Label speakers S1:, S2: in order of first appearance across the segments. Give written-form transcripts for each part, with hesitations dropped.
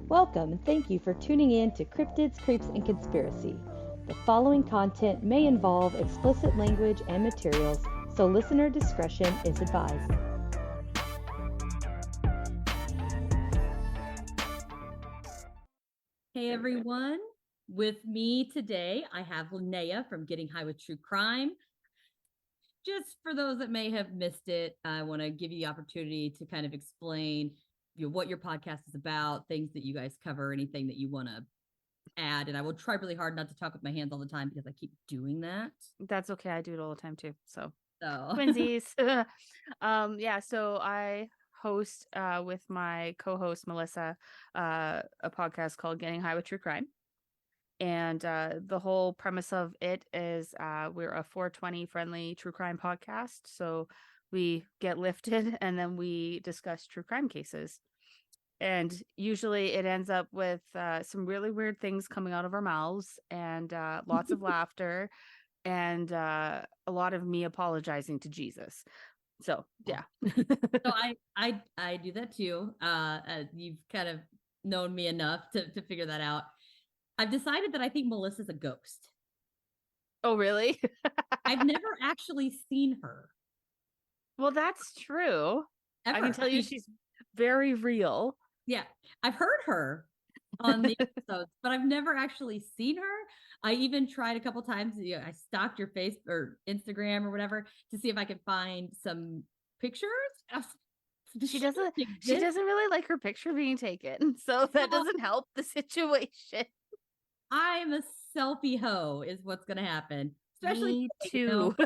S1: Welcome and thank you for tuning in to Cryptids, Creeps, and Conspiracy. The following content may involve explicit language and materials, so listener discretion is advised. Hey everyone, with me today I have Linaea from Getting High with True Crime. Just for those that may have missed it, I want to give you the opportunity to kind of explain what your podcast is about, things that you guys cover, anything that you want to add. And I will try really hard not to talk with my hands all the time because I keep doing that.
S2: That's okay. I do it all the time too. So
S1: Twinsies.
S2: So I host with my co-host Melissa a podcast called Getting High with True Crime. And the whole premise of it is we're a 420 friendly true crime podcast. So we get lifted and then we discuss true crime cases. And usually it ends up with some really weird things coming out of our mouths and lots of laughter and a lot of me apologizing to Jesus. So, yeah.
S1: So I do that too. You've kind of known me enough to figure that out. I've decided that I think Melissa's a ghost.
S2: Oh, really?
S1: I've never actually seen her.
S2: Well, that's true.
S1: Ever.
S2: I can tell you she's very real.
S1: Yeah. I've heard her on the episodes, but I've never actually seen her. I even tried a couple times. I stalked your face or Instagram or whatever to see if I could find some pictures.
S2: She doesn't really like her picture being taken, so that doesn't help the situation.
S1: I'm a selfie hoe is what's going to happen. Especially
S2: me too.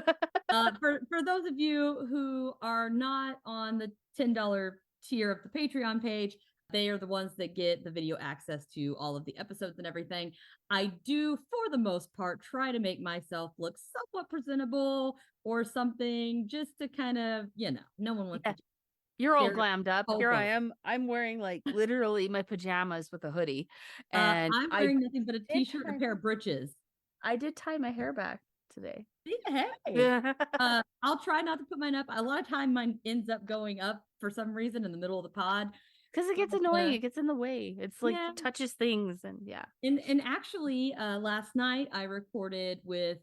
S1: For those of you who are not on the $10 tier of the Patreon page, they are the ones that get the video access to all of the episodes and everything. I do, for the most part, try to make myself look somewhat presentable or something just to kind of, no one wants to.
S2: You're all glammed up. Here I am. I'm wearing like literally my pajamas with a hoodie. And
S1: I'm wearing nothing but a t-shirt and a pair of breeches.
S2: I did tie my hair back today.
S1: Hey. I'll try not to put mine up. A lot of time mine ends up going up for some reason in the middle of the pod.
S2: Because it gets annoying. It gets in the way. It's like touches things and
S1: And actually, last night I recorded with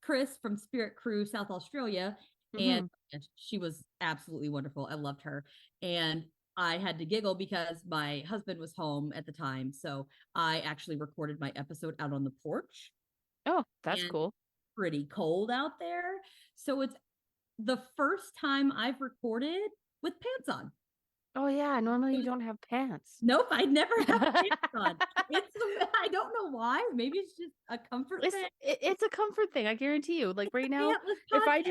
S1: Chris from Spirit Crew South Australia, and she was absolutely wonderful. I loved her, and I had to giggle because my husband was home at the time, so I actually recorded my episode out on the porch.
S2: Oh, that's cool.
S1: Pretty cold out there, so it's the first time I've recorded with pants on.
S2: Oh yeah, normally you don't have pants.
S1: Nope, I never have pants on. I don't know why. Maybe it's just a comfort thing.
S2: It's a comfort thing. I guarantee you. Like right now, I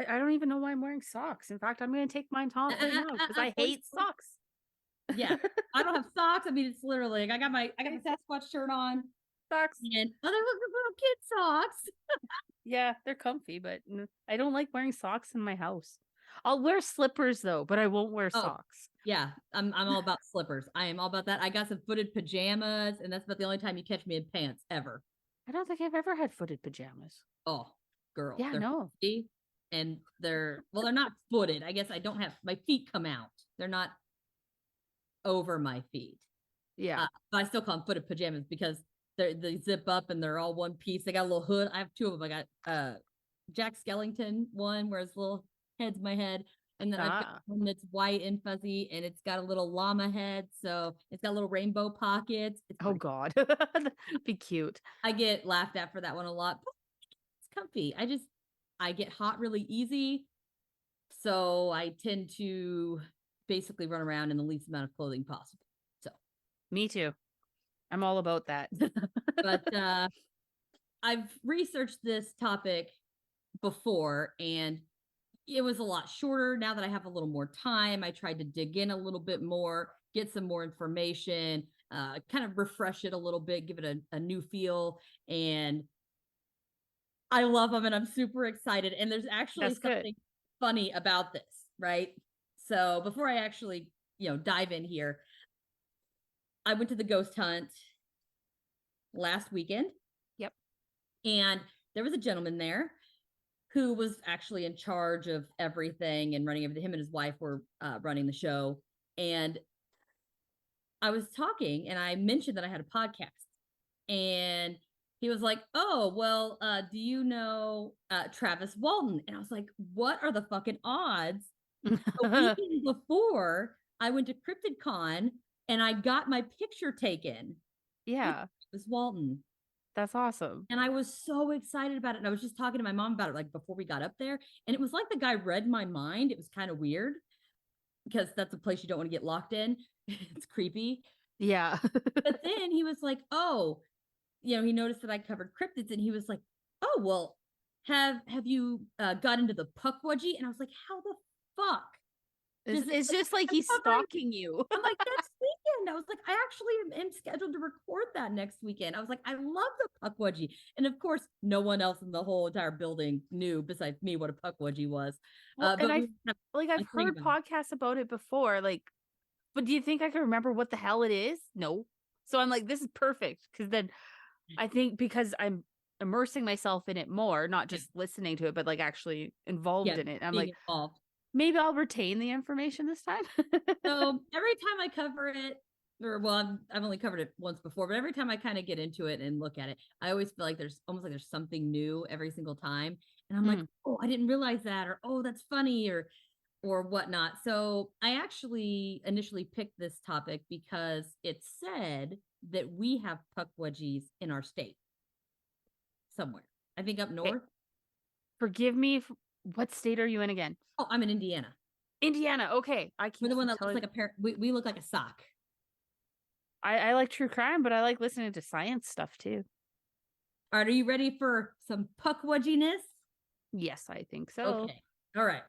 S2: don't even know why I'm wearing socks. In fact, I'm going to take mine off right now because I hate socks.
S1: Yeah, I don't have socks. I mean, it's literally like I got my Sasquatch shirt on,
S2: socks,
S1: and other little kid socks.
S2: Yeah, they're comfy, but I don't like wearing socks in my house. I'll wear slippers though, but I won't wear socks.
S1: Yeah, I'm all about slippers. I am all about that. I got some footed pajamas, and that's about the only time you catch me in pants ever.
S2: I don't think I've ever had footed pajamas.
S1: Oh, girl.
S2: Yeah, no.
S1: And they're not footed. I guess I don't have my feet come out. They're not over my feet.
S2: Yeah.
S1: But I still call them footed pajamas because they zip up and they're all one piece. They got a little hood. I have two of them. I got Jack Skellington one where his little head's my head. And then I've got one that's white and fuzzy and it's got a little llama head. So it's got little rainbow pockets.
S2: Oh God. Be cute.
S1: I get laughed at for that one a lot. But it's comfy. I get hot really easy. So I tend to basically run around in the least amount of clothing possible. So
S2: me too. I'm all about that.
S1: But I've researched this topic before and it was a lot shorter. Now that I have a little more time, I tried to dig in a little bit more, get some more information, kind of refresh it a little bit, give it a new feel. And I love them and I'm super excited. And there's actually something funny about this, right? So before I actually, dive in here, I went to the ghost hunt last weekend.
S2: Yep.
S1: And there was a gentleman there who was actually in charge of everything and running everything. Him and his wife were running the show. And I was talking and I mentioned that I had a podcast. And he was like, "Oh, well, do you know Travis Walton?" And I was like, "What are the fucking odds?" A weekend before, I went to Cryptid Con and I got my picture taken with
S2: Yeah,
S1: Travis Walton.
S2: that's awesome.
S1: And I was so excited about it. And I was just talking to my mom about it like before we got up there. And it was like the guy read my mind. It was kind of weird because that's a place you don't want to get locked in. It's creepy.
S2: Yeah.
S1: But then he was like, "Oh, he noticed that I covered cryptids and he was like, "Oh, well, have you got into the Pukwudgie?" And I was like, "How the fuck?"
S2: It's just like
S1: I'm
S2: he's
S1: covering
S2: stalking you.
S1: I'm like, "Next weekend." I was like, "I actually am scheduled to record that next weekend." I was like, "I love the Pukwudgie." And of course, no one else in the whole entire building knew besides me what a Pukwudgie was.
S2: Well, and
S1: But we
S2: I've heard podcasts about it before, like, but do you think I can remember what the hell it is? No. So I'm like, this is perfect because then I think because I'm immersing myself in it more, not just listening to it, but like actually involved in it. I'm
S1: being
S2: like,
S1: involved.
S2: maybe I'll retain the information this time.
S1: So every time I cover it, or well, I've only covered it once before, but every time I kind of get into it and look at it, I always feel like there's almost like there's something new every single time. And I'm like, "Oh, I didn't realize that," or "Oh, that's funny," or whatnot. So I actually initially picked this topic because it said that we have pukwudgies in our state somewhere. I think up north.
S2: Forgive me. What state are you in again?
S1: Oh, I'm in Indiana.
S2: Indiana. Okay. I
S1: We're
S2: keep
S1: the one that
S2: telling
S1: looks like a pair. We look like a sock.
S2: I like true crime, but I like listening to science stuff too.
S1: All right, are you ready for some pukwudginess?
S2: Yes, I think so.
S1: Okay. All right.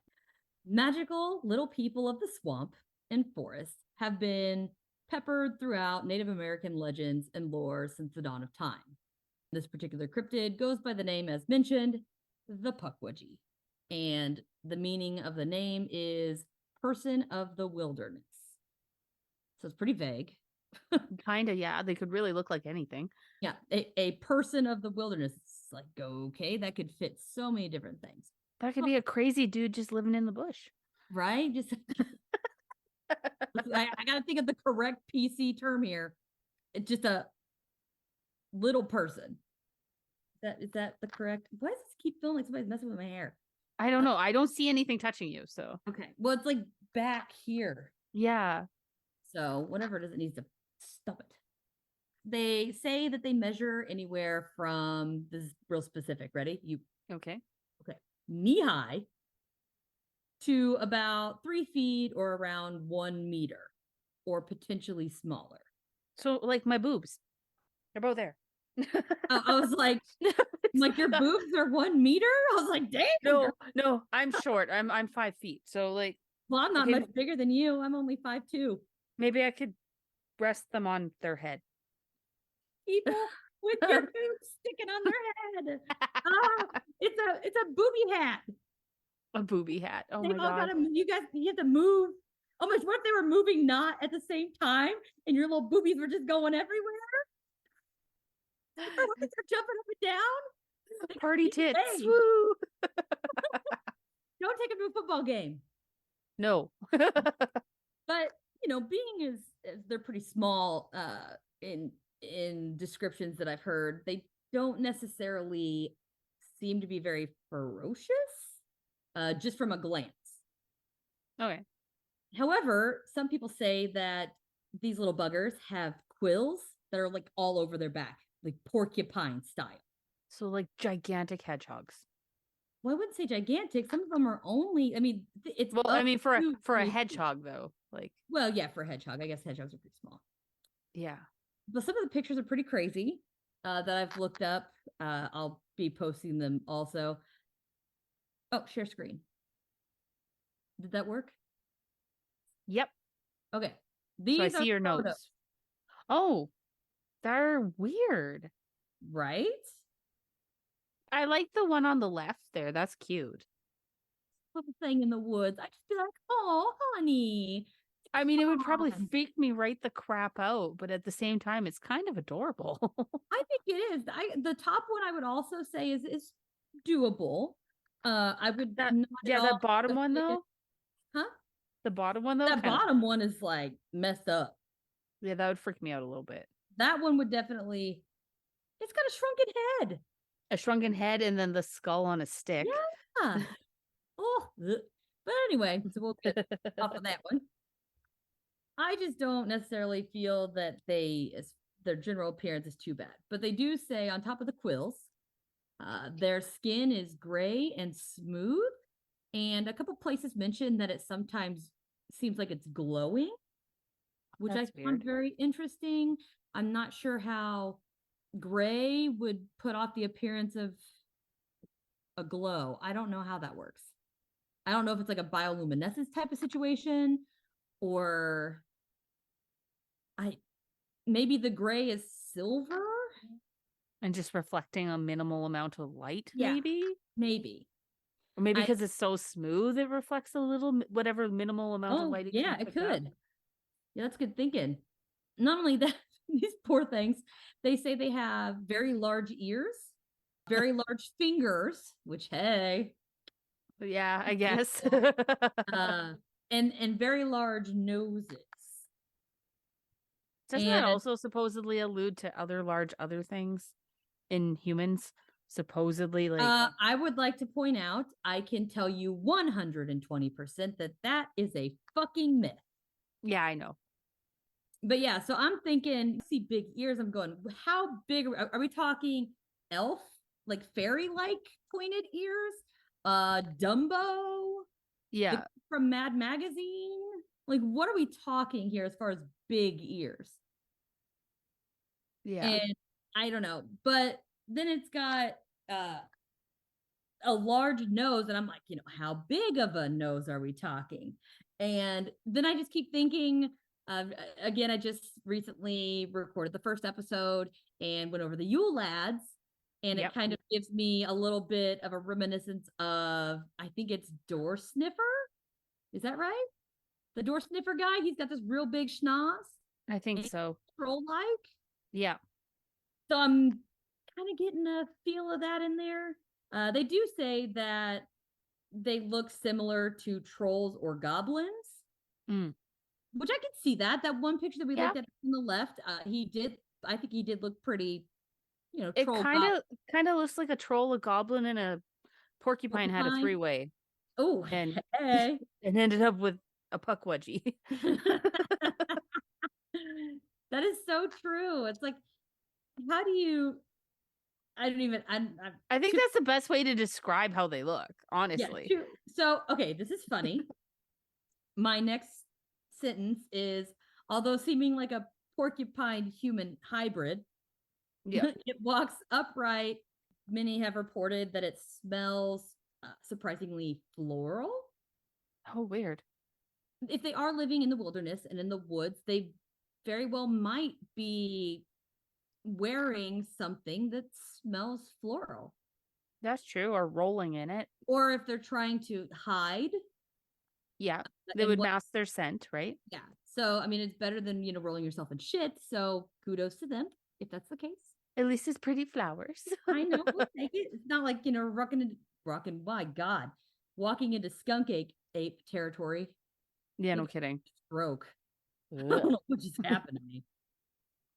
S1: Magical little people of the swamp and forest have been peppered throughout Native American legends and lore since the dawn of time. This particular cryptid goes by the name, as mentioned, the Pukwudgie. And the meaning of the name is person of the wilderness. So it's pretty vague.
S2: Kind of, yeah. They could really look like anything.
S1: Yeah, a person of the wilderness. It's like, okay, that could fit so many different things.
S2: That could be a crazy dude just living in the bush.
S1: Right? Just I gotta think of the correct PC term here. It's just a little person. Is that the correct? Why does this keep feeling like somebody's messing with my hair?
S2: I don't know. I don't see anything touching you, so.
S1: Okay. Well, it's like back here.
S2: Yeah.
S1: So whatever it is, it needs to stop it. They say that they measure anywhere from, this is real specific. Ready?
S2: Okay.
S1: Knee high to about 3 feet or around 1 meter, or potentially smaller.
S2: So like my boobs. They're both there.
S1: I was like, your boobs are 1 meter? I was like, damn.
S2: No, I'm short. I'm 5 feet. So like,
S1: Well, I'm not much bigger than you. I'm only 5'2".
S2: maybe I could rest them on their head.
S1: People with your boobs sticking on their head. It's a booby hat.
S2: A booby hat. Oh
S1: They
S2: my
S1: all
S2: god.
S1: you have to move. Oh my, what if they were moving not at the same time and your little boobies were just going everywhere? What if they're jumping up and down?
S2: Party tits. Woo.
S1: Don't take them to a football game.
S2: No.
S1: But being is they're pretty small in descriptions that I've heard, they don't necessarily seem to be very ferocious, just from a glance.
S2: Okay.
S1: However, some people say that these little buggers have quills that are like all over their back, like porcupine style.
S2: So like gigantic hedgehogs.
S1: Well, I wouldn't say gigantic. Some of them are only, it's
S2: well, I mean for a hedgehog though, like,
S1: well, yeah, for a hedgehog. I guess hedgehogs are pretty small.
S2: Yeah.
S1: But some of the pictures are pretty crazy that I've looked up. I'll be posting them also. Oh, share screen. Did that work?
S2: Yep.
S1: Okay.
S2: So I see your notes. Oh, they're weird.
S1: Right?
S2: I like the one on the left there. That's cute.
S1: Little thing in the woods. I'd just be like, oh, honey.
S2: I mean, it would probably freak me right the crap out, but at the same time, it's kind of adorable.
S1: I think it is. The top one I would also say is doable. I would
S2: That
S1: not at
S2: yeah,
S1: all.
S2: that bottom one though.
S1: Huh?
S2: The bottom one though,
S1: That
S2: kind of
S1: bottom one is like messed up.
S2: yeah, that would freak me out a little bit.
S1: That one would definitely. It's got a shrunken head.
S2: A shrunken head and then the skull on a stick.
S1: Yeah. Oh, ugh. But anyway, so we'll get off of that one. I just don't necessarily feel that their general appearance is too bad, but they do say on top of the quills, their skin is gray and smooth, and a couple places mention that it sometimes seems like it's glowing, which
S2: That's
S1: I found
S2: weird.
S1: very interesting. I'm not sure how gray would put off the appearance of a glow. I don't know how that works. I don't know if it's like a bioluminescence type of situation or I maybe the gray is silver.
S2: And just reflecting a minimal amount of light,
S1: Yeah,
S2: maybe?
S1: maybe.
S2: Or maybe
S1: I
S2: because it's so smooth, it reflects a little, whatever minimal amount of
S1: oh
S2: light it
S1: yeah,
S2: can
S1: it
S2: pick up.
S1: could. Yeah, that's good thinking. Not only that, these poor things, they say they have very large ears, very large fingers, which hey,
S2: Yeah, I guess.
S1: uh, and very large noses.
S2: Doesn't that
S1: And
S2: also supposedly allude to other large other things in humans? Supposedly, like,
S1: I would like to point out, I can tell you 120% that that is a fucking myth.
S2: yeah, I know.
S1: But yeah, so I'm thinking, see big ears. I'm going, how big are we talking? Elf, like fairy like pointed ears? Dumbo,
S2: Yeah,
S1: from Mad Magazine. Like, what are we talking here as far as big ears?
S2: yeah.
S1: And I don't know, but then it's got a large nose, and I'm like, how big of a nose are we talking? And then I just keep thinking, again, I just recently recorded the first episode and went over the Yule Lads, and it
S2: Yep.
S1: kind of gives me a little bit of a reminiscence of, I think it's Door Sniffer. Is that right? The Door Sniffer guy, he's got this real big schnoz,
S2: I think so.
S1: troll like.
S2: Yeah.
S1: So I'm kind of getting a feel of that in there. They do say that they look similar to trolls or goblins,
S2: Mm.
S1: which I can see that. That one picture that we
S2: Yeah.
S1: looked at on the left, I think he did look pretty,
S2: It
S1: troll
S2: kind of looks like a troll, a goblin, and a porcupine had a
S1: porcupine.
S2: three-way
S1: Oh,
S2: and
S1: hey.
S2: and ended up with a Pukwudgie.
S1: That is so true. It's like, how do you, I don't even, I'm
S2: I think
S1: too,
S2: that's the best way to describe how they look,
S1: yeah,
S2: honestly.
S1: too. So, okay, this is funny. My next sentence is, although seeming like a porcupine human hybrid,
S2: Yeah.
S1: it walks upright. Many have reported that it smells surprisingly floral.
S2: Oh, weird.
S1: If they are living in the wilderness and in the woods, they very well might be wearing something that smells floral.
S2: That's true. Or rolling in it.
S1: Or if they're trying to hide.
S2: Yeah. They would mask their scent, right?
S1: Yeah. So, I mean, it's better than, rolling yourself in shit. So kudos to them if that's the case.
S2: At least it's pretty flowers.
S1: I know. We'll take it. It's not like, rocking, my God, walking into skunk ape territory.
S2: Yeah, no kidding.
S1: Stroke. I don't know what just happened to me.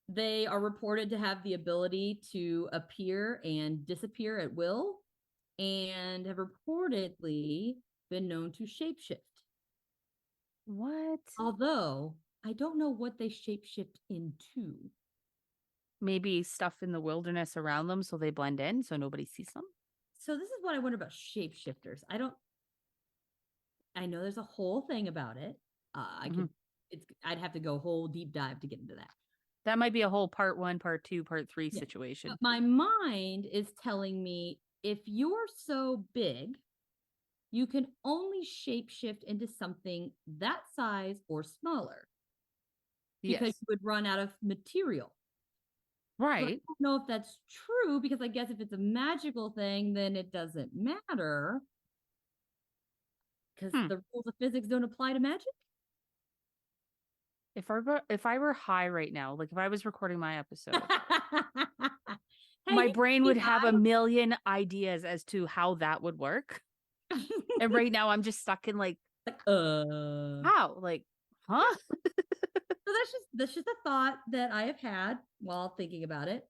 S1: They are reported to have the ability to appear and disappear at will and have reportedly been known to shapeshift.
S2: What?
S1: Although I don't know what they shapeshift into.
S2: Maybe stuff in the wilderness around them so they blend in so nobody sees them.
S1: So this is what I wonder about shapeshifters. I know there's a whole thing about it. I'd have to go whole deep dive to get into that.
S2: That might be a whole part 1, part 2, part 3 situation.
S1: But my mind is telling me if you're so big, you can only shapeshift into something that size or smaller because you would run out of material.
S2: Right.
S1: But I don't know if that's true because I guess if it's a magical thing, then it doesn't matter because the rules of physics don't apply to magic.
S2: If I were high right now, like if I was recording my episode,
S1: Hey,
S2: my brain would have a million ideas as to how that would work. And right now I'm just stuck in like,
S1: So
S2: how? Like, huh?
S1: that's just a thought that I have had while thinking about it.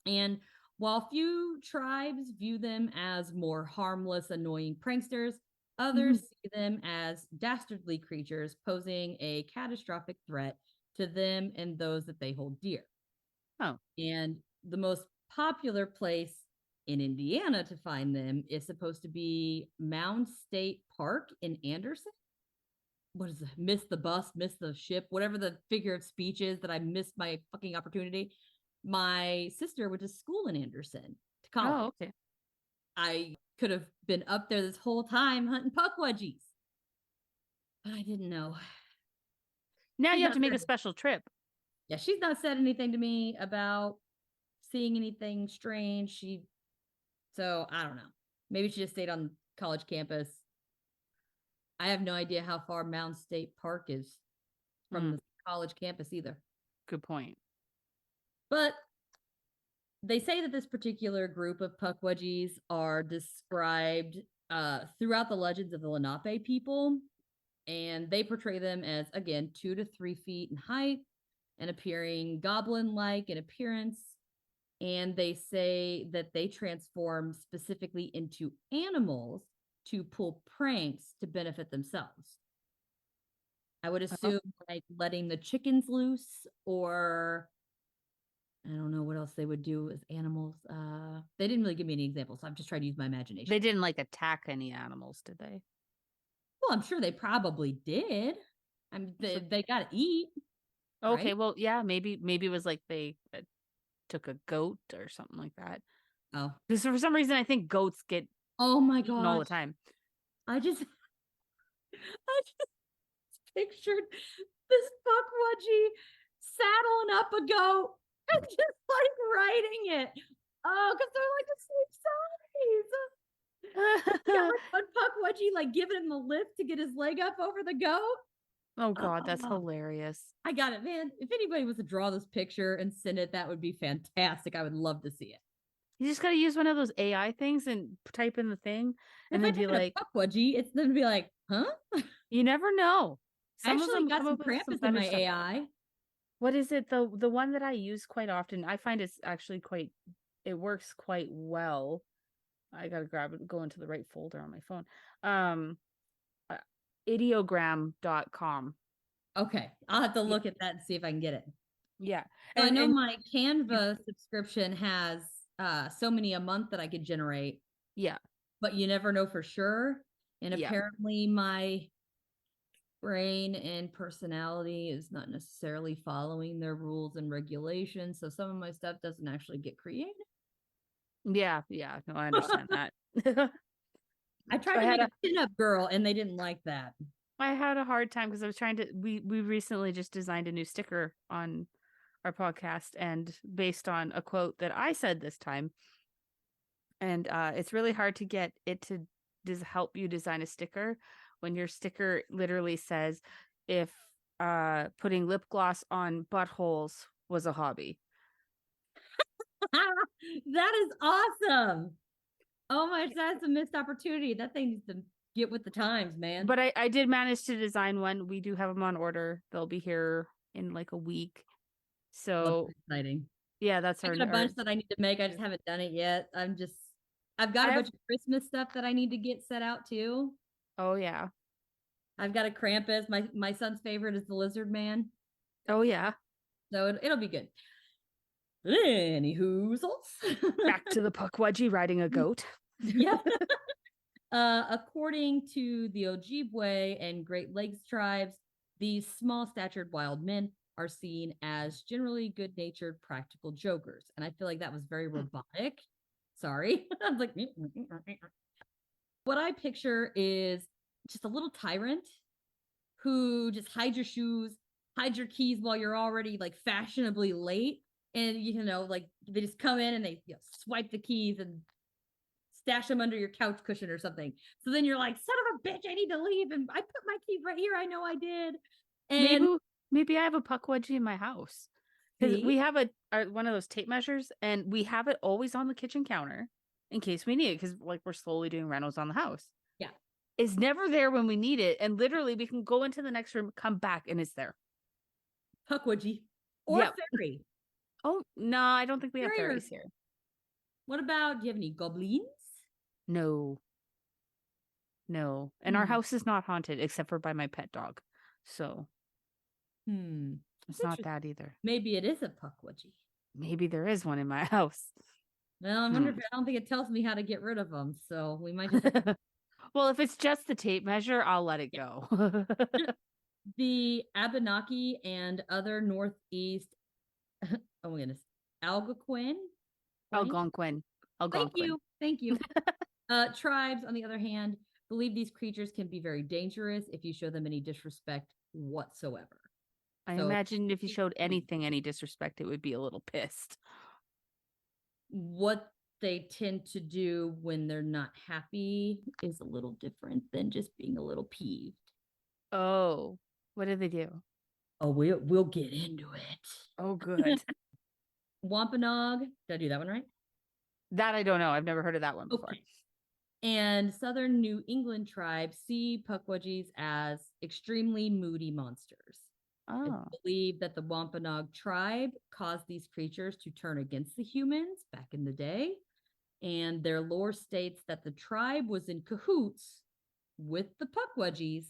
S1: And while few tribes view them as more harmless, annoying pranksters, others see them as dastardly creatures posing a catastrophic threat to them and those that they hold dear.
S2: Oh.
S1: And the most popular place in Indiana to find them is supposed to be Mound State Park in Anderson. What is it? Miss the bus, miss the ship, whatever the figure of speech is that I missed my fucking opportunity. My sister went to school in Anderson to college.
S2: Oh, okay.
S1: I could have been up there this whole time hunting pukwudgies, but I didn't know.
S2: Now
S1: She's
S2: you have
S1: not
S2: to make a
S1: said,
S2: special trip.
S1: yeah, she's not said anything to me about seeing anything strange. So I don't know. Maybe she just stayed on college campus. I have no idea how far Mound State Park is from the college campus either.
S2: Good point.
S1: But they say that this particular group of Pukwudgies are described throughout the legends of the Lenape people, and they portray them as, again, 2 to 3 feet in height and appearing goblin-like in appearance. And they say that they transform specifically into animals to pull pranks to benefit themselves. I would assume like letting the chickens loose, or I don't know what else they would do with animals. They didn't really give me any examples, so I'm just trying to use my imagination.
S2: They didn't like attack any animals, did they?
S1: Well, I'm sure they probably did. I mean, they got to eat.
S2: Okay,
S1: right?
S2: well, yeah, maybe it was like they took a goat or something like that.
S1: Oh,
S2: Because for some reason, I think goats get
S1: oh my
S2: eaten all the
S1: gosh!
S2: time.
S1: I just pictured this Pukwudgie saddling up a goat and just like riding it. Oh, because they're like the same size. Yeah, like one Pukwudgie like giving him the lift to get his leg up over the goat.
S2: Oh God, that's hilarious.
S1: I got it, man. If anybody was to draw this picture and send it, that would be fantastic. I would love to see it.
S2: You just gotta use one of those AI things and type in the thing, and then be like,
S1: Pukwudgie, it's then be like, huh?
S2: you never know.
S1: I
S2: Some of
S1: actually
S2: them
S1: got
S2: come
S1: some
S2: up with some
S1: Krampus in
S2: better
S1: my
S2: stuff.
S1: AI.
S2: What is it? The one that I use quite often, I find it's actually it works quite well. I gotta grab it, go into the right folder on my phone. Ideogram.com.
S1: Okay, I'll have to look at that and see if I can get it.
S2: Yeah.
S1: So I know
S2: and
S1: my Canva subscription has so many a month that I could generate.
S2: Yeah.
S1: But you never know for sure. And
S2: Yeah.
S1: apparently my brain and personality is not necessarily following their rules and regulations. So some of my stuff doesn't actually get created.
S2: Yeah. No, I understand that.
S1: I tried to make a pinup girl and they didn't like that.
S2: I had a hard time because I was trying to we recently just designed a new sticker on our podcast, and based on a quote that I said this time. And it's really hard to get it to help you design a sticker when your sticker literally says, if putting lip gloss on buttholes was a hobby.
S1: That is awesome. Oh my gosh, that's a missed opportunity. That thing needs to get with the times, man.
S2: But I did manage to design one. We do have them on order. They'll be here in like a week. So
S1: that's exciting.
S2: Yeah, that's
S1: I got a bunch that I need to make. I just haven't done it yet. I've got a bunch of Christmas stuff that I need to get set out too.
S2: Oh yeah.
S1: I've got a Krampus. My son's favorite is the Lizard Man.
S2: Oh yeah.
S1: So it'll be good. Any hoozles.
S2: Back to the Pukwudgie riding a goat.
S1: Yeah. According to the Ojibwe and Great Lakes tribes, these small-statured wild men are seen as generally good-natured, practical jokers. And I feel like that was very robotic. Sorry. I was like, what I picture is just a little tyrant who just hides your shoes, hides your keys while you're already like fashionably late. And, like they just come in and they swipe the keys and stash them under your couch cushion or something. So then you're like, son of a bitch, I need to leave. And I put my keys right here. I know I did. And
S2: maybe I have a Pukwudgie in my house. Because we have one of those tape measures, and we have it always on the kitchen counter in case we need it, because like we're slowly doing renos on the house. is never there when we need it. And literally we can go into the next room, come back, and it's there.
S1: Pukwudgie or
S2: Yep.
S1: fairy.
S2: Oh, no, I don't think we have
S1: Fairy or-
S2: fairies here.
S1: What about, do you have any goblins?
S2: No. No. And our house is not haunted except for by my pet dog. So it's not that either.
S1: Maybe it is a Pukwudgie.
S2: Maybe there is one in my house.
S1: Well, I wonder if I don't think it tells me how to get rid of them. So we might just
S2: Well, if it's just the tape measure, I'll let it go.
S1: the Abenaki and other northeast oh my goodness. Algonquin.
S2: Algonquin.
S1: Thank you. Tribes, on the other hand, believe these creatures can be very dangerous if you show them any disrespect whatsoever.
S2: I imagine if you showed anything any disrespect, it would be a little pissed.
S1: What they tend to do when they're not happy is a little different than just being a little peeved.
S2: Oh, what do they do?
S1: Oh, we'll get into it.
S2: Oh, good.
S1: Wampanoag. Did I do that one right?
S2: That I don't know. I've never heard of that one before.
S1: Okay. And southern New England tribes see Pukwudgies as extremely moody monsters.
S2: Oh.
S1: It's believed that the Wampanoag tribe caused these creatures to turn against the humans back in the day. And their lore states that the tribe was in cahoots with the Pukwudgies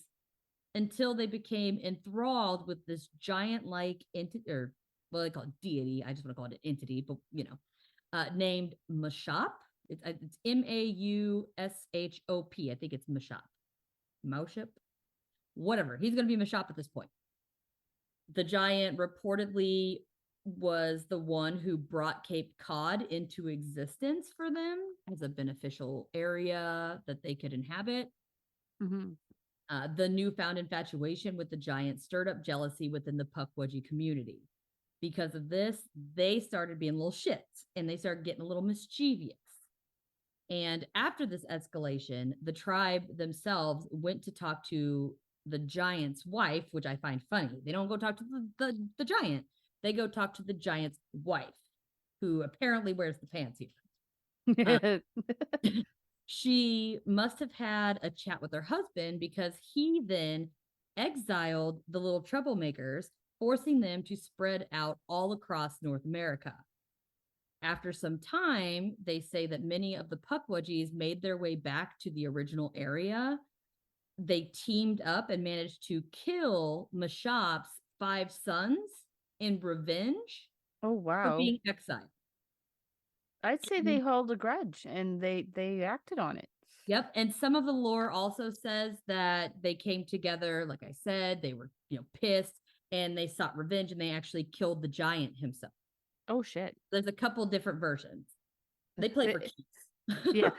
S1: until they became enthralled with this giant-like entity, or well, they call it deity. I just want to call it an entity, but named Mashop. It's Maushop. I think it's Mashop. Maushop. Whatever. He's going to be Mashop at this point. The giant reportedly was the one who brought Cape Cod into existence for them as a beneficial area that they could inhabit. The newfound infatuation with the giant stirred up jealousy within the Pukwudgie community. Because of this, they started being little shits and they started getting a little mischievous. And after this escalation, the tribe themselves went to talk to the giant's wife, which I find funny. They don't go talk to the giant. They go talk to the giant's wife, who apparently wears the pants here. She must have had a chat with her husband because he then exiled the little troublemakers, forcing them to spread out all across North America. After some time, they say that many of the Pukwudgies made their way back to the original area. They teamed up and managed to kill Mashop's 5 sons in revenge.
S2: Oh, wow.
S1: For being exiled.
S2: I'd say they held a grudge and they acted on it.
S1: Yep. And some of the lore also says that they came together, like I said, they were, pissed and they sought revenge and they actually killed the giant himself.
S2: Oh, shit.
S1: There's a couple different versions. They play for keeps.
S2: Yeah.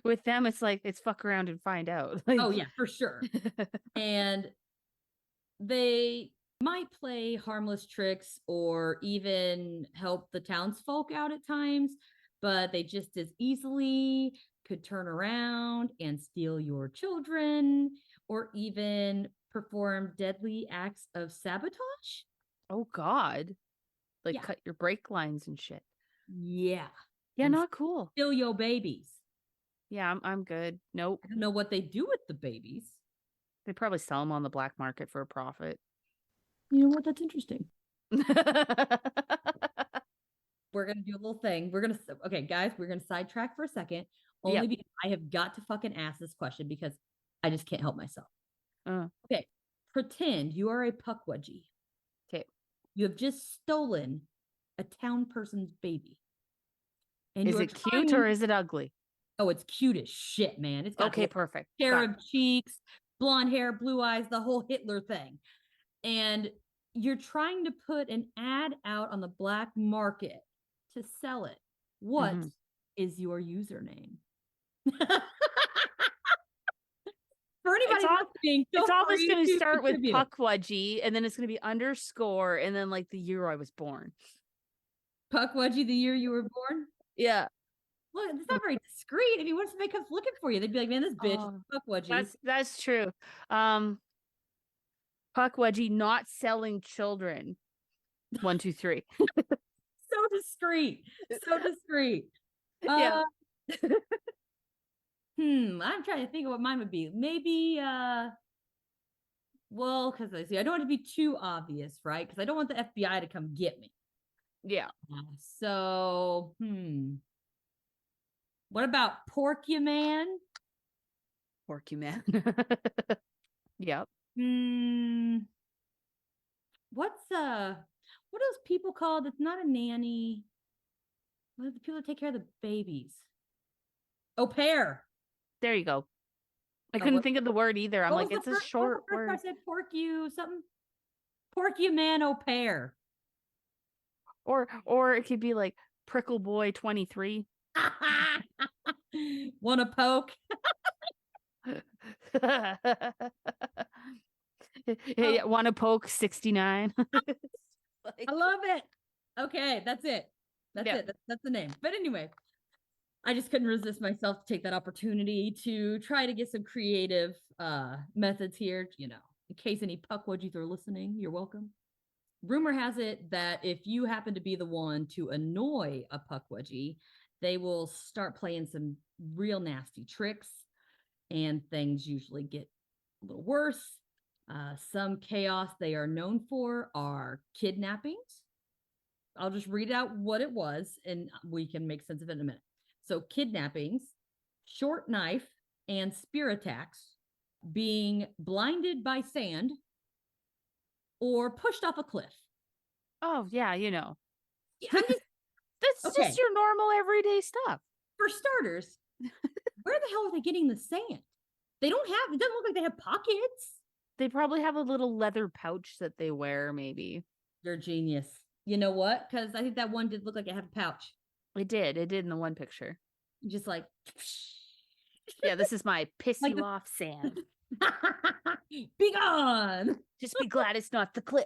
S2: With them, it's like, it's fuck around and find out.
S1: Oh, yeah, for sure. And they might play harmless tricks or even help the townsfolk out at times, but they just as easily could turn around and steal your children or even perform deadly acts of sabotage.
S2: Oh, God. Like cut your brake lines and shit.
S1: Yeah.
S2: Yeah,
S1: and
S2: not cool.
S1: Steal your babies.
S2: Yeah, I'm good. Nope.
S1: I don't know what they do with the babies.
S2: They probably sell them on the black market for a profit.
S1: You know what? That's interesting. We're going to do a little thing. Okay, guys, we're going to sidetrack for a second. Only because I have got to fucking ask this question because I just can't help myself. Okay. Pretend you are a Pukwudgie.
S2: Okay.
S1: You have just stolen a town person's baby. And
S2: is it cute or is it ugly?
S1: Oh, it's cute as shit, man. It's got
S2: perfect.
S1: Cherub cheeks, blonde hair, blue eyes, the whole Hitler thing. And you're trying to put an ad out on the black market to sell it. What is your username? For anybody listening,
S2: it's always going to start with Pukwudgie, and then it's going to be underscore, and then like the year I was born.
S1: Pukwudgie, the year you were born?
S2: Yeah.
S1: Well, it's not very discreet. If he wants to make us looking for you, they'd be like, "Man, this bitch is Pukwudgie."
S2: That's true. Pukwudgie not selling children. 1, 2, 3.
S1: So discreet. So discreet.
S2: Yeah.
S1: I'm trying to think of what mine would be. Maybe well, because I don't want it to be too obvious, right? Because I don't want the FBI to come get me.
S2: Yeah.
S1: So, what about Porcupine?
S2: Porcupine. Yep.
S1: What's what are those people called? It's not a nanny. What are the people that take care of the babies? Au pair.
S2: There you go. I
S1: Oh,
S2: couldn't think of the word either. I'm
S1: what
S2: like,
S1: was
S2: it's
S1: the
S2: a
S1: first, what was
S2: short
S1: the first
S2: word.
S1: I said something. Porcupine au pair.
S2: Or it could be like Prickle Boy 23.
S1: Want to poke?
S2: Yeah, want to poke 69.
S1: I love it. Okay, that's it. That's
S2: Yeah.
S1: it. That's the name. But anyway, I just couldn't resist myself to take that opportunity to try to get some creative methods here, in case any Pukwudgies are listening, you're welcome. Rumor has it that if you happen to be the one to annoy a Pukwudgie, they will start playing some real nasty tricks, and things usually get a little worse. Some chaos they are known for are kidnappings. I'll just read out what it was and we can make sense of it in a minute. So, kidnappings, short knife, and spear attacks, being blinded by sand, or pushed off a cliff.
S2: Oh, yeah,
S1: I'm just
S2: that's
S1: okay.
S2: just your normal everyday stuff.
S1: For starters, where the hell are they getting the sand? They don't have, it doesn't look like they have pockets.
S2: They probably have a little leather pouch that they wear, maybe.
S1: You're a genius. You know what? Because I think that one did look like it had a pouch.
S2: It did in the one picture.
S1: Just like,
S2: yeah, this is my piss
S1: like
S2: you off sand.
S1: Be gone.
S2: Just be glad it's not the cliff.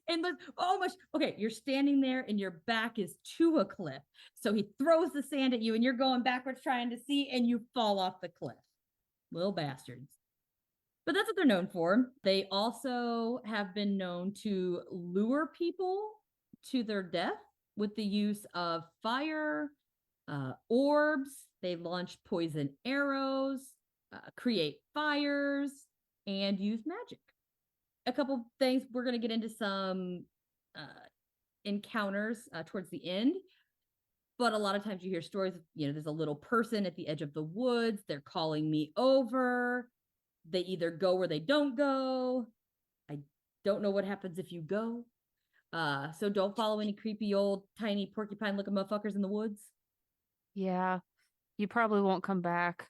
S1: And oh much. Okay, you're standing there and your back is to a cliff. So he throws the sand at you and you're going backwards trying to see and you fall off the cliff. Little bastards. But that's what they're known for. They also have been known to lure people to their death with the use of fire, orbs. They launch poison arrows, create fires, and use magic. A couple things, we're going to get into some encounters towards the end. But a lot of times you hear stories, there's a little person at the edge of the woods. They're calling me over. They either go or they don't go. I don't know what happens if you go. So don't follow any creepy old tiny porcupine looking motherfuckers in the woods.
S2: Yeah. You probably won't come back.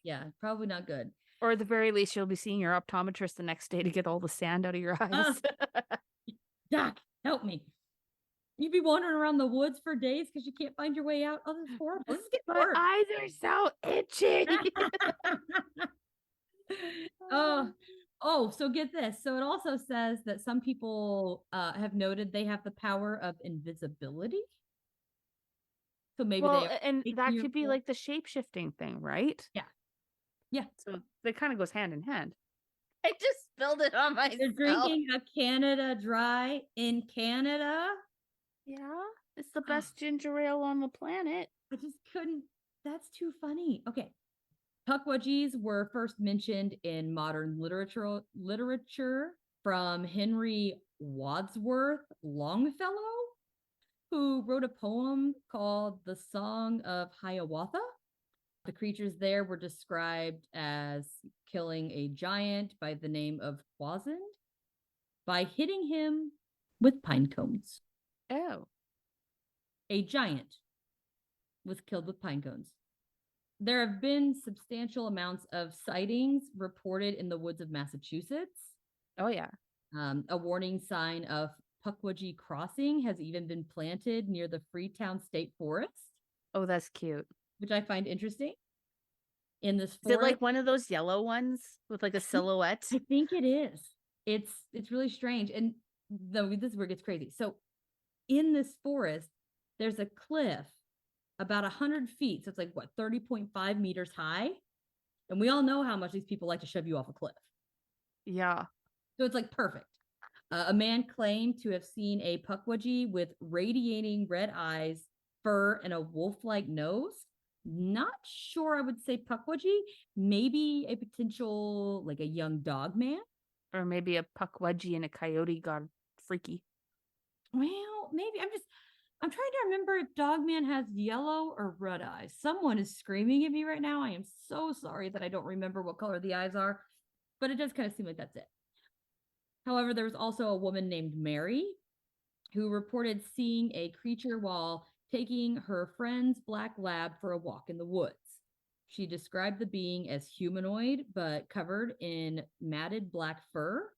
S1: Yeah, probably not good.
S2: Or at the very least, you'll be seeing your optometrist the next day to get all the sand out of your eyes.
S1: Doc, help me. You'd be wandering around the woods for days because you can't find your way out. Oh, this is horrible. This is getting
S2: My
S1: worse.
S2: eyes are so itchy.
S1: So get this. So it also says that some people have noted they have the power of invisibility. So maybe
S2: and that could be like the shape-shifting thing, right?
S1: Yeah. Yeah.
S2: So that kind of goes hand in hand. I just spilled it on myself.
S1: They're drinking a Canada Dry in Canada.
S2: Yeah, it's the best ginger ale on the planet.
S1: I just couldn't. That's too funny. Okay. Pukwudgies were first mentioned in modern literature from Henry Wadsworth Longfellow, who wrote a poem called The Song of Hiawatha. The creatures there were described as killing a giant by the name of Quasend by hitting him with pine cones.
S2: Oh.
S1: A giant was killed with pine cones. There have been substantial amounts of sightings reported in the woods of Massachusetts.
S2: Oh, yeah.
S1: A warning sign of Pukwudgie crossing has even been planted near the Freetown State Forest.
S2: Oh, that's cute.
S1: Which I find interesting. In this forest,
S2: is it like one of those yellow ones with like a silhouette?
S1: I think it is. It's really strange. And this is where it gets crazy. So in this forest, there's a cliff about 100 feet. So it's like, what, 30.5 meters high? And we all know how much these people like to shove you off a cliff.
S2: Yeah.
S1: So it's like perfect. A man claimed to have seen a Pukwudgie with radiating red eyes, fur, and a wolf-like nose. Not sure I would say Pukwudgie. Maybe a potential, like a young dog man.
S2: Or maybe a Pukwudgie and a coyote got freaky.
S1: Well, maybe I'm trying to remember if Dogman has yellow or red eyes. Someone is screaming at me right now. I am so sorry that I don't remember what color the eyes are, but it does kind of seem like that's it. However, there was also a woman named Mary who reported seeing a creature while taking her friend's black lab for a walk in the woods. She described the being as humanoid, but covered in matted black fur.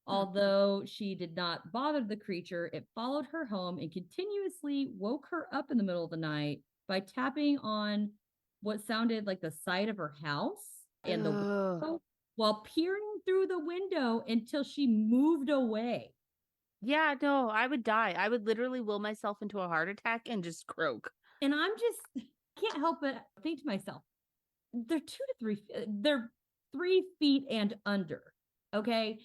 S1: Although she did not bother the creature, it followed her home and continuously woke her up in the middle of the night by tapping on what sounded like the side of her house and the window while peering through the window until she moved away.
S2: Yeah, no, I would die. I would literally will myself into a heart attack and just croak.
S1: And I'm just can't help but think to myself, they're 3 feet and under. Okay.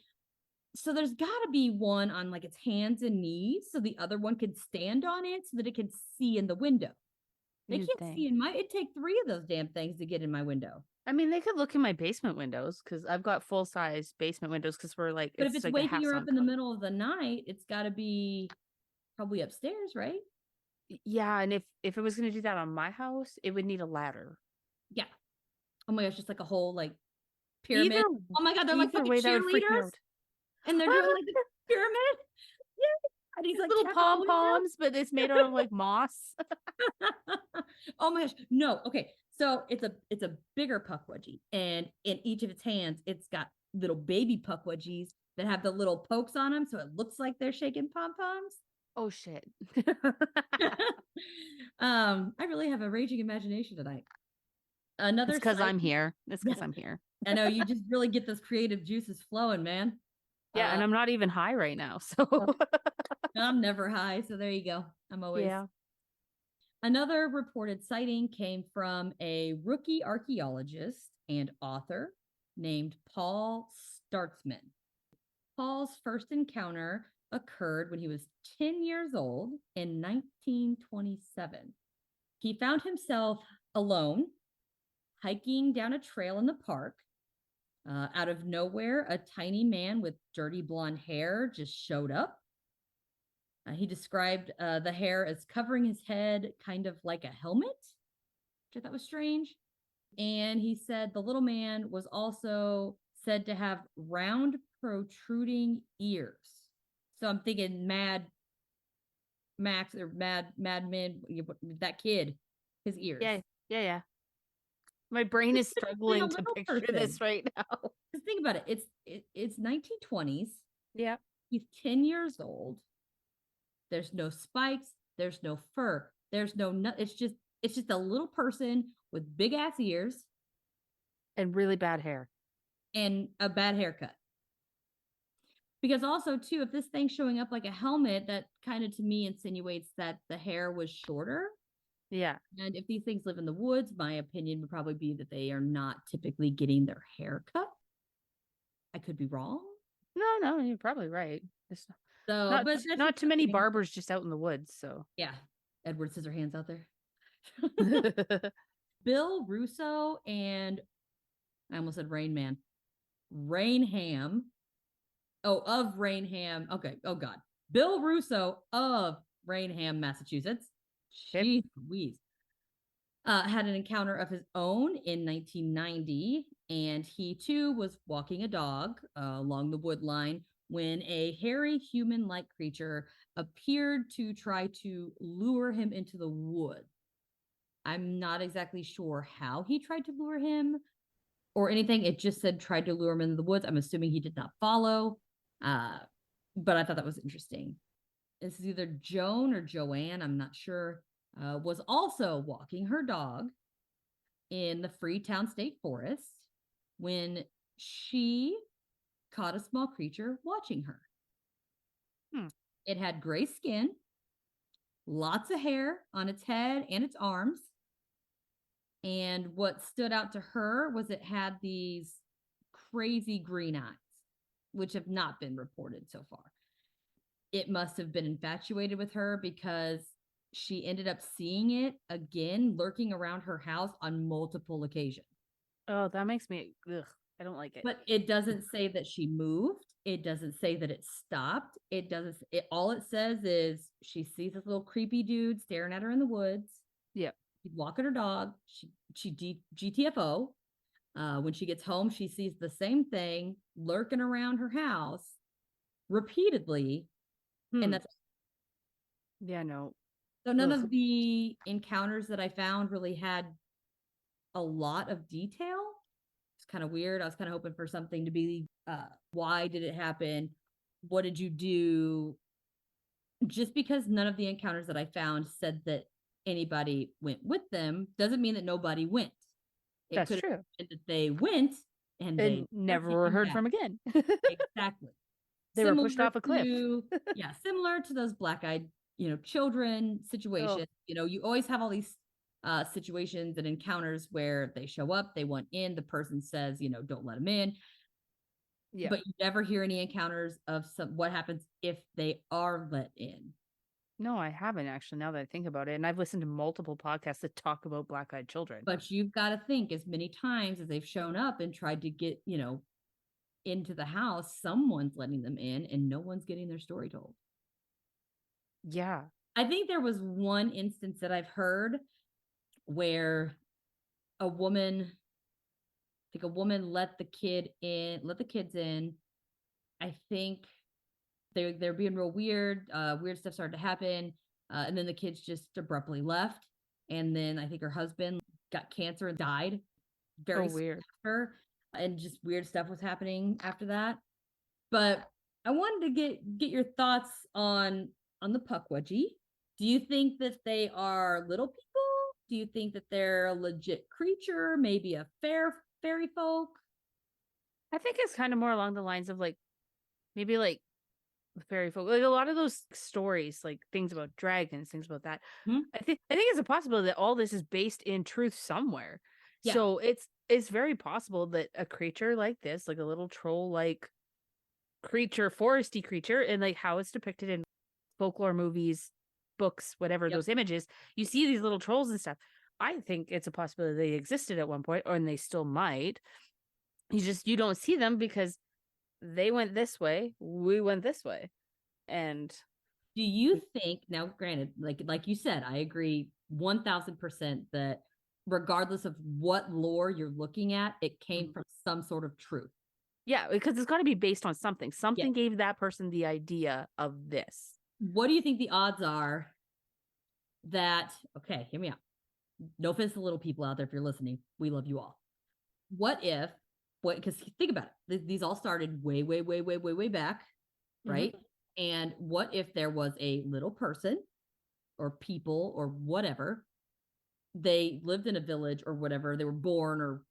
S1: So there's got to be one on like its hands and knees so the other one can stand on it so that it can see in the window. They can't see in my, it'd take 3 of those damn things to get in my window.
S2: I mean, they could look in my basement windows because I've got full size basement windows because we're like,
S1: But if it's
S2: like
S1: waking her up in the middle of the night, it's got to be probably upstairs, right?
S2: Yeah, and if it was going to do that on my house, it would need a ladder.
S1: Yeah. Oh my gosh, just like a whole like pyramid. Oh my God, they're like fucking
S2: way,
S1: cheerleaders. And they're doing like the pyramid. Yeah. And he's like
S2: little pom poms, but it's made out of like moss.
S1: Oh my gosh. No. Okay. So it's a bigger Pukwudgie, and in each of its hands, it's got little baby Pukwudgies that have the little pokes on them, so it looks like they're shaking pom poms.
S2: Oh shit.
S1: I really have a raging imagination tonight. Another
S2: because I'm here. It's because I'm here.
S1: I know you just really get those creative juices flowing, man.
S2: Yeah, and I'm not even high right now, so
S1: I'm never high, so there you go. I'm always Another reported sighting came from a rookie archaeologist and author named Paul Startzman. Paul's first encounter occurred when he was 10 years old in 1927. He found himself alone hiking down a trail in the park. Out of nowhere, a tiny man with dirty blonde hair just showed up. He described the hair as covering his head kind of like a helmet, which I thought was strange. And he said the little man was also said to have round protruding ears. So I'm thinking Mad Max or Mad Men, that kid, his ears.
S2: Yeah. My brain is struggling to picture this right now.
S1: Because think about it. It's 1920s.
S2: Yeah.
S1: He's 10 years old. There's no spikes. There's no fur. There's no. It's just a little person with big ass ears
S2: and really bad hair
S1: and a bad haircut. Because also too, if this thing's showing up like a helmet, that kind of to me insinuates that the hair was shorter.
S2: Yeah.
S1: And if these things live in the woods, my opinion would probably be that they are not typically getting their hair cut. I could be wrong.
S2: No, you're probably right.
S1: So,
S2: but not too many barbers just out in the woods. So
S1: yeah, Edward Scissorhands out there. Bill Russo and I almost said Rain Man. Rainham. Oh, of Rainham. Okay. Oh God. Bill Russo of Rainham, Massachusetts. Jeez Louise. Had an encounter of his own in 1990, and he too was walking a dog along the wood line when a hairy human-like creature appeared to try to lure him into the wood. I'm not exactly sure how he tried to lure him or anything. It just said tried to lure him into the woods. I'm assuming he did not follow, but I thought that was interesting. This is either Joan or Joanne, I'm not sure, was also walking her dog in the Freetown State Forest when she caught a small creature watching her. It had gray skin, lots of hair on its head and its arms. And what stood out to her was it had these crazy green eyes, which have not been reported so far. It must have been infatuated with her because she ended up seeing it again, lurking around her house on multiple occasions.
S2: Oh, that makes me, ugh, I don't like it.
S1: But it doesn't say that she moved. It doesn't say that it stopped. It doesn't, all it says is she sees this little creepy dude staring at her in the woods.
S2: Yep.
S1: She's walking her dog. GTFO. When she gets home, she sees the same thing lurking around her house repeatedly. And that's
S2: Yeah, no.
S1: so none of the encounters that I found really had a lot of detail. It's kind of weird. I was kind of hoping for something to be why did it happen? What did you do? Just because none of the encounters that I found said that anybody went with them doesn't mean that nobody went. It
S2: That's
S1: could
S2: true.
S1: have been that they went and they
S2: never were heard from again.
S1: Exactly.
S2: They were pushed off a cliff.
S1: Yeah, similar to those black-eyed, children situations. You always have all these situations and encounters where they show up, they want in, the person says, don't let them in. Yeah. But you never hear any encounters of what happens if they are let in.
S2: No, I haven't actually, now that I think about it. And I've listened to multiple podcasts that talk about black-eyed children.
S1: But you've got to think, as many times as they've shown up and tried to get, into the house, someone's letting them in and no one's getting their story told.
S2: Yeah.
S1: I think there was one instance that I've heard where a woman let the kids in. I think they're being real weird. Weird stuff started to happen. And then the kids just abruptly left. And then I think her husband got cancer and died very
S2: weird.
S1: After, and just weird stuff was happening after that. But I wanted to get your thoughts on the Pukwudgie. Do you think that they are little people? Do you think that they're a legit creature? Maybe a fairy folk?
S2: I think it's kind of more along the lines of maybe fairy folk. Like a lot of those stories, like things about dragons, things about that.
S1: Hmm?
S2: I think it's a possibility that all this is based in truth somewhere. Yeah. So it's very possible that a creature like this, like a little troll-like creature, foresty creature, and like how it's depicted in folklore movies, books, whatever, those images, you see these little trolls and stuff. I think it's a possibility they existed at one point, and they still might. You don't see them because they went this way, we went this way. And
S1: do you think, now granted, like you said, I agree 1000% that regardless of what lore you're looking at, it came from some sort of truth.
S2: Yeah, because it's got to be based on something. Something gave that person the idea of this.
S1: What do you think the odds are that, okay, hear me out. No offense to little people out there if you're listening. We love you all. Because think about it. These all started way, way, way, way, way, way back, right? And what if there was a little person or people or whatever, they lived in a village or whatever, they were born or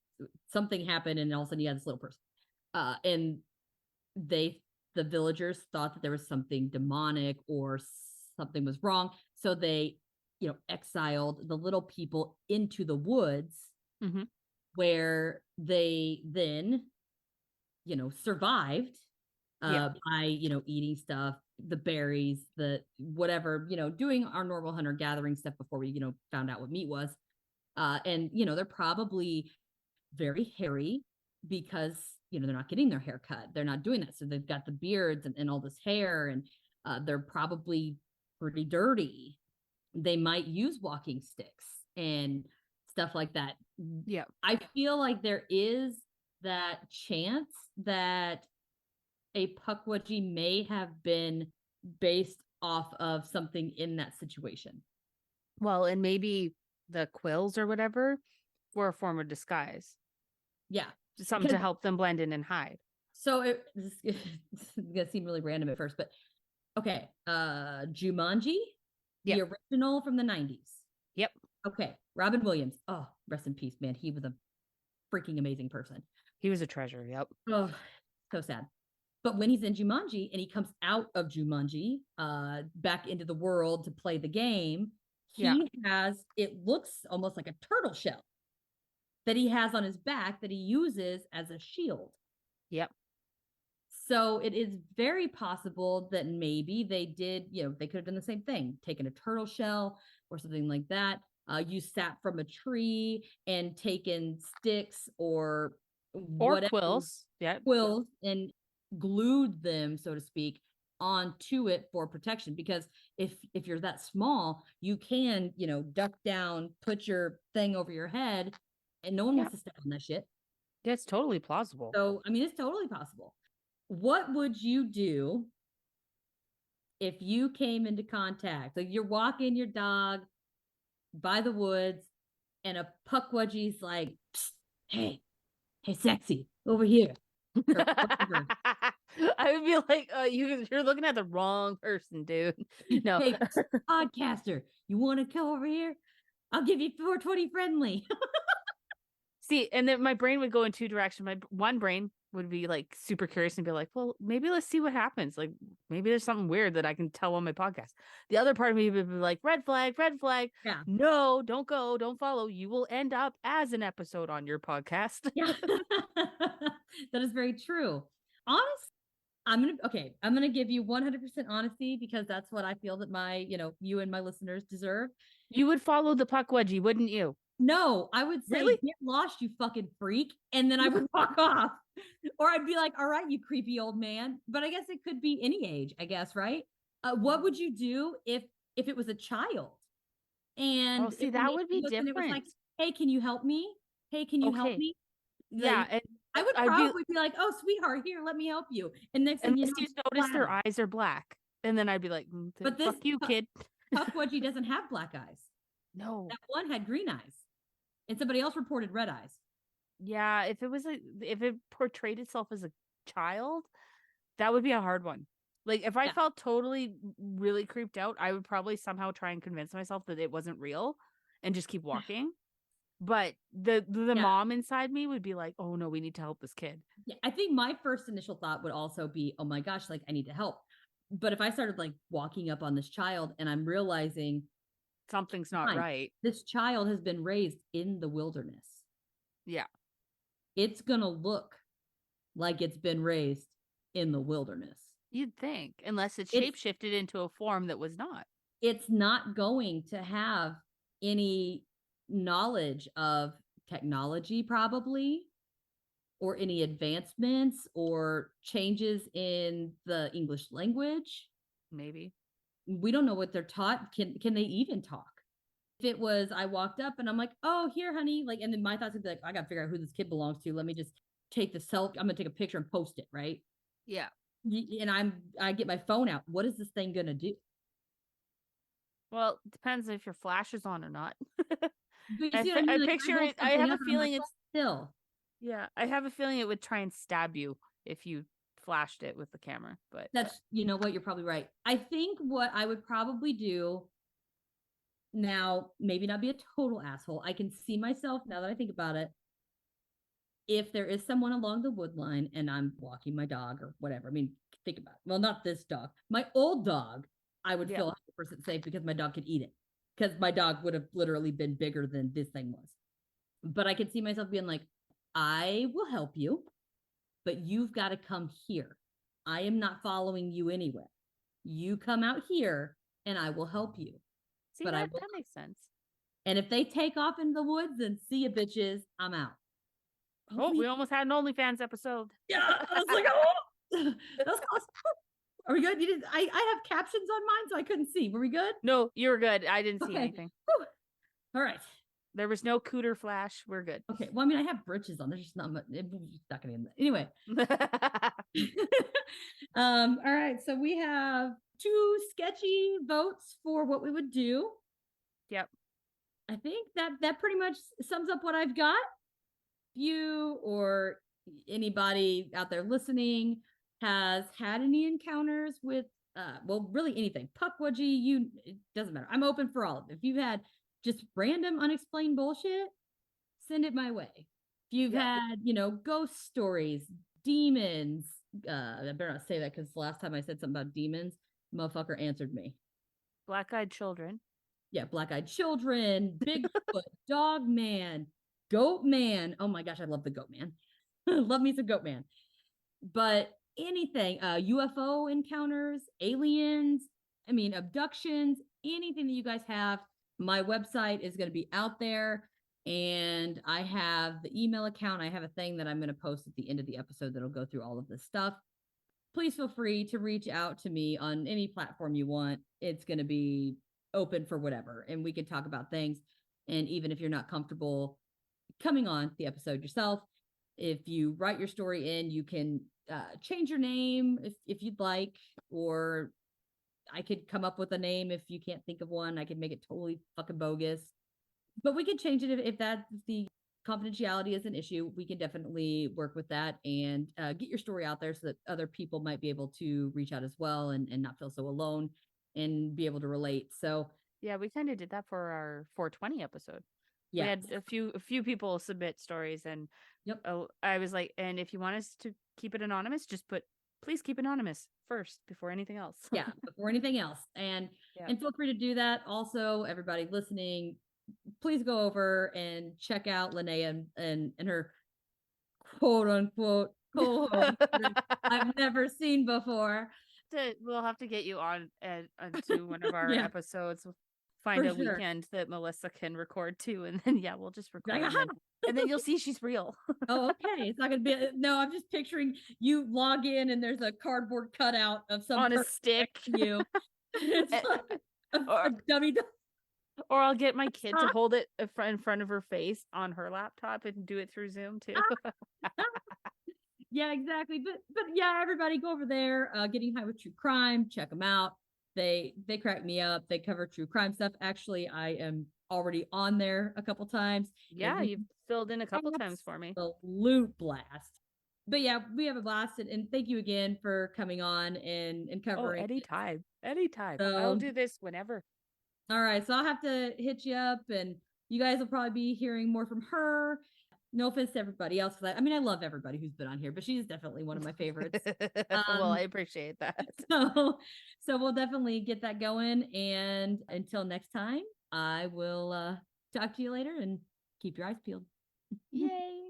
S1: something happened and all of a sudden you had this little person. And the villagers thought that there was something demonic or something was wrong. So they, exiled the little people into the woods where they then, survived by, eating stuff, the berries, the whatever, doing our normal hunter gathering stuff before we, found out what meat was. And, they're probably very hairy because, they're not getting their hair cut. They're not doing that. So they've got the beards and all this hair and they're probably pretty dirty. They might use walking sticks and stuff like that.
S2: Yeah.
S1: I feel like there is that chance that a Pukwudgie may have been based off of something in that situation.
S2: Well, and maybe the quills or whatever were a form of disguise.
S1: Yeah.
S2: Something to help them blend in and hide.
S1: So this is gonna seem really random at first, but okay. Jumanji, the original from the 90s.
S2: Yep.
S1: Okay. Robin Williams. Oh, rest in peace, man. He was a freaking amazing person.
S2: He was a treasure. Yep.
S1: Oh, so sad. But when he's in Jumanji and he comes out of Jumanji, back into the world to play the game, he has, it looks almost like a turtle shell that he has on his back that he uses as a shield.
S2: Yep.
S1: So it is very possible that maybe they did, they could have done the same thing, taken a turtle shell or something like that. You sat from a tree and taken sticks or whatever
S2: quills. Yeah.
S1: quills and glued them, so to speak, onto it for protection. Because if you're that small, you can, duck down, put your thing over your head, and no one wants to step on that shit.
S2: That's totally plausible.
S1: So, I mean, it's totally possible. What would you do if you came into contact? Like you're walking your dog by the woods and a Pukwudgie's like, hey, sexy, over here.
S2: I would be like, you're looking at the wrong person, dude. No.
S1: Hey, podcaster, you want to come over here? I'll give you 420 friendly.
S2: See, and then my brain would go in two directions. My one brain would be like super curious and be like, well, maybe let's see what happens. Like maybe there's something weird that I can tell on my podcast. The other part of me would be like, red flag.
S1: Yeah.
S2: No, don't go, don't follow. You will end up as an episode on your podcast.
S1: Yeah. That is very true. Honestly, I'm gonna give you 100% honesty because that's what I feel that my, you and my listeners deserve.
S2: You would follow the Pukwudgie, wouldn't you?
S1: No, I would say,
S2: Really?
S1: get lost, you fucking freak. And then I would walk off. Or I'd be like, all right, you creepy old man. But I guess it could be any age, I guess, right? What would you do if it was a child? And
S2: see, that would be different.
S1: It was like, hey, can you help me? Hey, can you help me?
S2: Yeah.
S1: And I would probably be like, oh, sweetheart, here, let me help you. And next thing you
S2: notice their eyes are black. And then I'd be like, but fuck you, kid.
S1: Pukwudgie doesn't have black eyes.
S2: No.
S1: That one had green eyes. And somebody else reported red eyes.
S2: Yeah, if it portrayed itself as a child, that would be a hard one. Like if I felt totally really creeped out, I would probably somehow try and convince myself that it wasn't real and just keep walking. But the mom inside me would be like, oh no, we need to help this kid.
S1: Yeah, I think my first initial thought would also be, oh my gosh, like I need to help. But if I started like walking up on this child and I'm realizing
S2: something's not right.
S1: This child has been raised in the wilderness.
S2: Yeah.
S1: It's going to look like it's been raised in the wilderness.
S2: You'd think, unless it's shapeshifted into a form that was not.
S1: It's not going to have any knowledge of technology, probably, or any advancements or changes in the English language.
S2: Maybe.
S1: We don't know what they're taught. Can they even talk? If it was, I walked up and I'm like, oh, here, honey. Like, and then my thoughts would be like, I got to figure out who this kid belongs to. Let me just take the selfie. I'm going to take a picture and post it. Right.
S2: Yeah.
S1: And I get my phone out. What is this thing going to do?
S2: Well, it depends if your flash is on or not.
S1: I
S2: picture it. I have a feeling it's
S1: still.
S2: Yeah. I have a feeling it would try and stab you if you flashed it with the camera, but
S1: that's, you know what, you're probably right. I think what I would probably do now, maybe not be a total asshole. I can see myself now that I think about it. If there is someone along the wood line and I'm walking my dog or whatever, I mean, think about it. Well, not this dog, my old dog, I would feel 100% safe because my dog could eat it, because my dog would have literally been bigger than this thing was. But I could see myself being like, I will help you, but you've got to come here. I am not following you anywhere. You come out here and I will help you.
S2: See, but that makes sense.
S1: And if they take off in the woods and see you bitches, I'm out.
S2: Oh, we almost had an OnlyFans episode.
S1: Yeah, I was like, oh, that's close. Are we good? You didn't. I have captions on mine, so I couldn't see. Were we good?
S2: No, you were good. I didn't see anything.
S1: Whew. All right.
S2: There was no cooter flash. We're good.
S1: Okay. Well, I mean, I have britches on. There's just not much. It's not gonna end. Anyway. All right. So we have 2 sketchy votes for what we would do.
S2: Yep.
S1: I think that pretty much sums up what I've got. You or anybody out there listening has had any encounters with well, really anything. Pukwudgie, it doesn't matter. I'm open for all of it. If you've had just random unexplained bullshit, send it my way. If you've had, ghost stories, demons, I better not say that because the last time I said something about demons, motherfucker answered me.
S2: Black-eyed children.
S1: Yeah, black-eyed children, Bigfoot, dog man, goat man. Oh my gosh, I love the goat man. Love me some goat man. But anything, UFO encounters, aliens, abductions, anything that you guys have. My website is going to be out there, and I have the email account. I have a thing that I'm going to post at the end of the episode that'll go through all of this stuff. Please feel free to reach out to me on any platform you want. It's going to be open for whatever, and we can talk about things. And even if you're not comfortable coming on the episode yourself, if you write your story in, you can change your name if you'd like, or I could come up with a name if you can't think of one. I could make it totally fucking bogus, but we can change it if that's the confidentiality is an issue. We can definitely work with that and get your story out there so that other people might be able to reach out as well and not feel so alone and be able to relate. So
S2: yeah, we kind of did that for our 420 episode.
S1: yeah,
S2: we had a few people submit stories, and
S1: yep.
S2: I was like, and if you want us to keep it anonymous, just please keep anonymous first before anything else.
S1: Yeah, before anything else. And feel free to do that. Also, everybody listening, please go over and check out Linaea and her quote unquote co-host I've never seen before.
S2: We'll have to get you on onto one of our episodes. Find a weekend that Melissa can record too, and then we'll just record, and then you'll see she's real.
S1: Oh, okay. It's not gonna be no. I'm just picturing you log in and there's a cardboard cutout of some
S2: on a stick.
S1: You, it's like a dummy.
S2: Or I'll get my kid to hold it in front of her face on her laptop and do it through Zoom too.
S1: Yeah, exactly. But yeah, everybody go over there. Getting High with True Crime. Check them out. They crack me up. They cover true crime stuff. Actually, I am already on there a couple times.
S2: Yeah, you've filled in a couple times for me.
S1: The loot blast. But yeah, we have a blast, and thank you again for coming on and covering.
S2: Anytime. So, I'll do this whenever.
S1: All right, so I'll have to hit you up, and you guys will probably be hearing more from her. No offense to everybody else, because I love everybody who's been on here, but she's definitely one of my favorites.
S2: Well, I appreciate that.
S1: So we'll definitely get that going, and until next time, I will talk to you later, and keep your eyes peeled.
S2: Yay!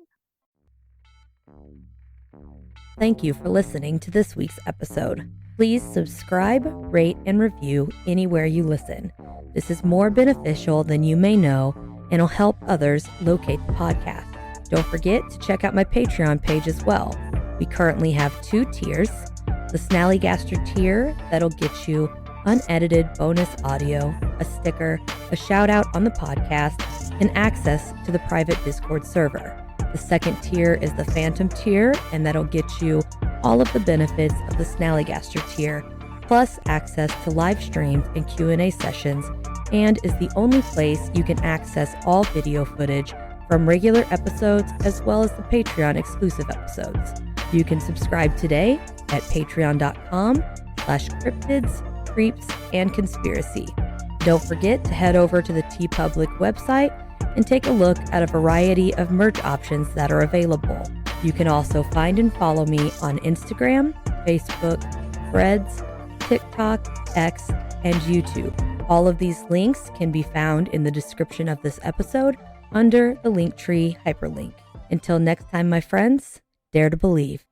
S3: Thank you for listening to this week's episode. Please subscribe, rate, and review anywhere you listen. This is more beneficial than you may know and will help others locate the podcast. Don't forget to check out my Patreon page as well. We currently have 2 tiers. The Snallygaster tier that'll get you unedited bonus audio, a sticker, a shout out on the podcast, and access to the private Discord server. The second tier is the Phantom tier, and that'll get you all of the benefits of the Snallygaster tier, plus access to live streams and Q&A sessions, and is the only place you can access all video footage from regular episodes as well as the Patreon exclusive episodes. You can subscribe today at patreon.com/cryptids, creeps, and conspiracy. Don't forget to head over to the TeePublic website and take a look at a variety of merch options that are available. You can also find and follow me on Instagram, Facebook, Threads, TikTok, X, and YouTube. All of these links can be found in the description of this episode under the Linktree hyperlink. Until next time, my friends, dare to believe.